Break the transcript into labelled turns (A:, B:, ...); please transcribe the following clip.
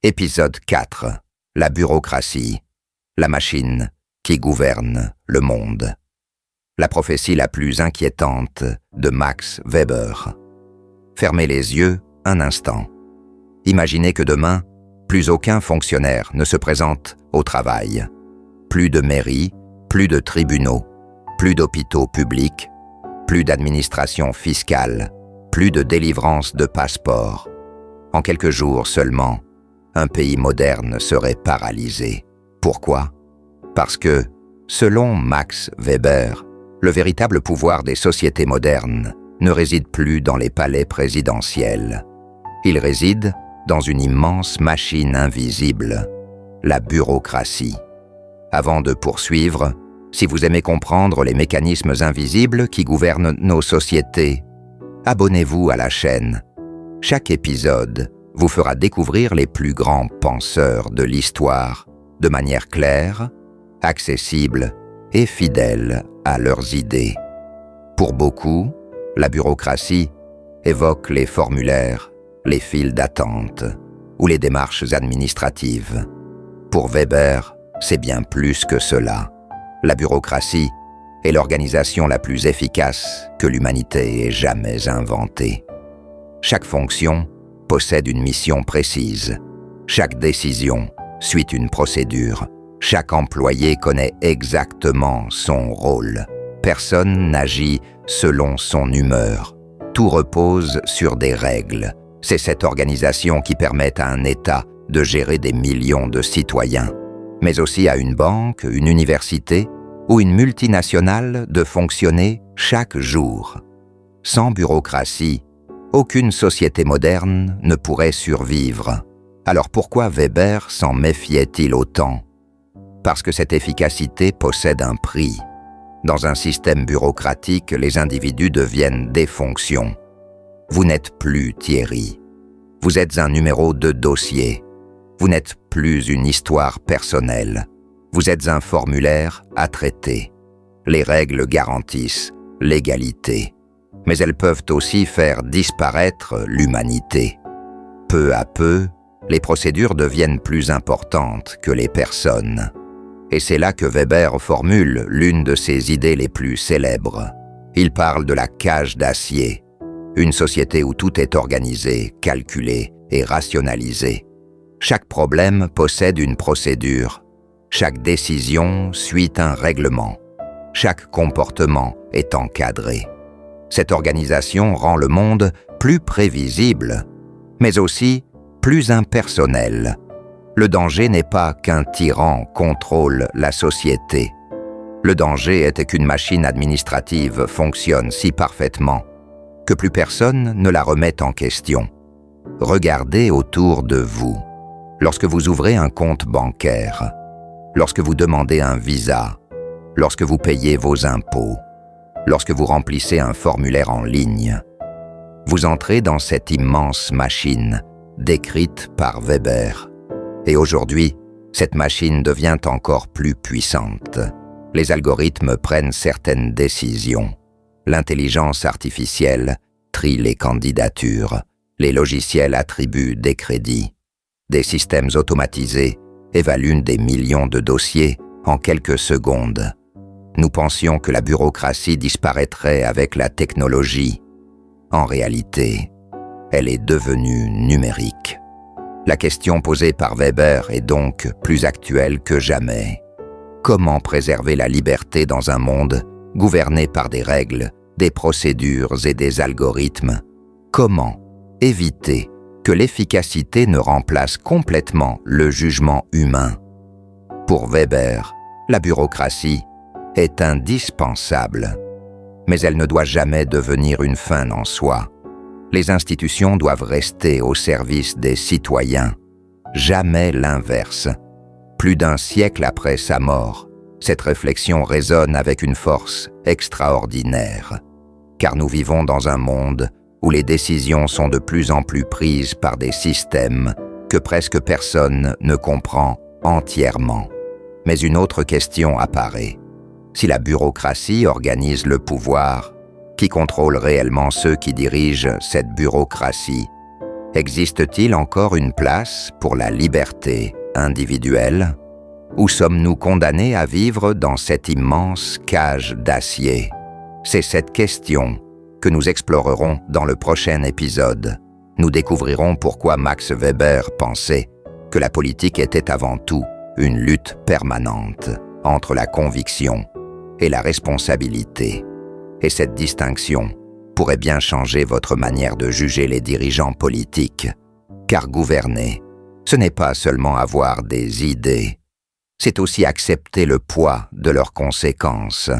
A: Épisode 4. La bureaucratie, la machine qui gouverne le monde. La prophétie la plus inquiétante de Max Weber. Fermez les yeux un instant. Imaginez que demain, plus aucun fonctionnaire ne se présente au travail. Plus de mairies, plus de tribunaux, plus d'hôpitaux publics, plus d'administration fiscale, plus de délivrance de passeports. En quelques jours seulement, un pays moderne serait paralysé. Pourquoi? Parce que, selon Max Weber, le véritable pouvoir des sociétés modernes ne réside plus dans les palais présidentiels. Il réside dans une immense machine invisible, la bureaucratie. Avant de poursuivre, si vous aimez comprendre les mécanismes invisibles qui gouvernent nos sociétés, abonnez-vous à la chaîne. Chaque épisode vous fera découvrir les plus grands penseurs de l'histoire de manière claire, accessible et fidèle à leurs idées. Pour beaucoup, la bureaucratie évoque les formulaires, les files d'attente ou les démarches administratives. Pour Weber, c'est bien plus que cela. La bureaucratie est l'organisation la plus efficace que l'humanité ait jamais inventée. Chaque fonction possède une mission précise. Chaque décision suit une procédure. Chaque employé connaît exactement son rôle. Personne n'agit selon son humeur. Tout repose sur des règles. C'est cette organisation qui permet à un État de gérer des millions de citoyens, mais aussi à une banque, une université ou une multinationale de fonctionner chaque jour. Sans bureaucratie, aucune société moderne ne pourrait survivre. Alors pourquoi Weber s'en méfiait-il autant? Parce que cette efficacité possède un prix. Dans un système bureaucratique, les individus deviennent des fonctions. Vous n'êtes plus Thierry. Vous êtes un numéro de dossier. Vous n'êtes plus une histoire personnelle. Vous êtes un formulaire à traiter. Les règles garantissent l'égalité. Mais elles peuvent aussi faire disparaître l'humanité. Peu à peu, les procédures deviennent plus importantes que les personnes. Et c'est là que Weber formule l'une de ses idées les plus célèbres. Il parle de la cage d'acier, une société où tout est organisé, calculé et rationalisé. Chaque problème possède une procédure. Chaque décision suit un règlement. Chaque comportement est encadré. Cette organisation rend le monde plus prévisible, mais aussi plus impersonnel. Le danger n'est pas qu'un tyran contrôle la société. Le danger est qu'une machine administrative fonctionne si parfaitement que plus personne ne la remette en question. Regardez autour de vous. Lorsque vous ouvrez un compte bancaire, lorsque vous demandez un visa, lorsque vous payez vos impôts, lorsque vous remplissez un formulaire en ligne, vous entrez dans cette immense machine décrite par Weber. Et aujourd'hui, cette machine devient encore plus puissante. Les algorithmes prennent certaines décisions. L'intelligence artificielle trie les candidatures. Les logiciels attribuent des crédits. Des systèmes automatisés évaluent des millions de dossiers en quelques secondes. Nous pensions que la bureaucratie disparaîtrait avec la technologie. En réalité, elle est devenue numérique. La question posée par Weber est donc plus actuelle que jamais. Comment préserver la liberté dans un monde gouverné par des règles, des procédures et des algorithmes? Comment éviter que l'efficacité ne remplace complètement le jugement humain? Pour Weber, la bureaucratie est indispensable, mais elle ne doit jamais devenir une fin en soi. Les institutions doivent rester au service des citoyens, jamais l'inverse. Plus d'un siècle après sa mort, cette réflexion résonne avec une force extraordinaire, car nous vivons dans un monde où les décisions sont de plus en plus prises par des systèmes que presque personne ne comprend entièrement. Mais une autre question apparaît. Si la bureaucratie organise le pouvoir, qui contrôle réellement ceux qui dirigent cette bureaucratie? Existe-t-il encore une place pour la liberté individuelle? Ou sommes-nous condamnés à vivre dans cette immense cage d'acier? C'est cette question que nous explorerons dans le prochain épisode. Nous découvrirons pourquoi Max Weber pensait que la politique était avant tout une lutte permanente entre la conviction et la responsabilité. Et cette distinction pourrait bien changer votre manière de juger les dirigeants politiques, car gouverner, ce n'est pas seulement avoir des idées, c'est aussi accepter le poids de leurs conséquences.